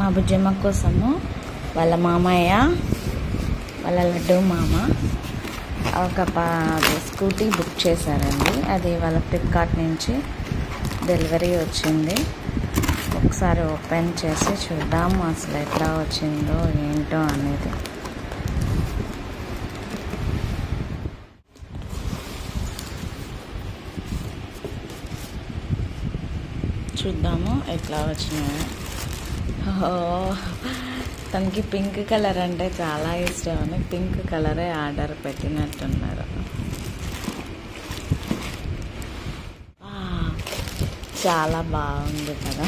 మా బుజ్జమ్మ కోసము వాళ్ళ మామయ్య వాళ్ళ లడ్డు మామ ఒక స్కూటీ బుక్ చేశారండి. అది వాళ్ళ ఫ్లిప్కార్ట్ నుంచి డెలివరీ వచ్చింది. ఒకసారి ఓపెన్ చేసి చూద్దాము అసలు ఎట్లా వచ్చిందో ఏంటో అనేది. చూద్దాము ఎట్లా వచ్చినాయో. తనకి పింక్ కలర్ అంటే చాలా ఇష్టం అని పింక్ కలరే ఆర్డర్ పెట్టినట్టున్నారు. చాలా బాగుంది కదా,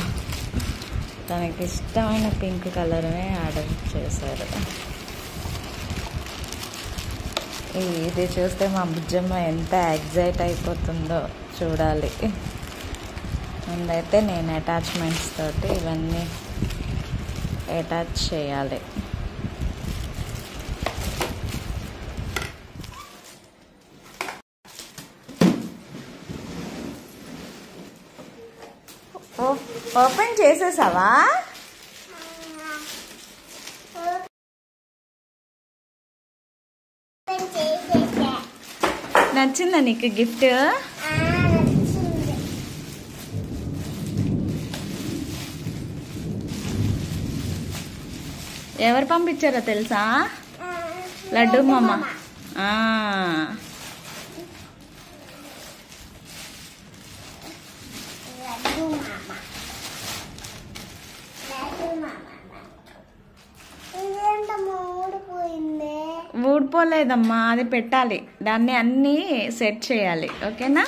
తనకి ఇష్టమైన పింక్ కలర్నే ఆర్డర్ చేశారు. ఇది చూస్తే మా బుజ్జమ్మ ఎంత ఎగ్జైట్ అయిపోతుందో చూడాలి. ముందైతే నేను అటాచ్మెంట్స్ తోటి ఇవన్నీ అటాచ్ చేయాలి. ఓపెన్ చేసేసావా? నచ్చిందా నీకు గిఫ్ట్? ఎవరు పంపించారో తెలుసా? లడ్డు మామ. ఊడిపోలేదమ్మా, అది పెట్టాలి, దాన్ని అన్నీ సెట్ చేయాలి. ఓకేనా?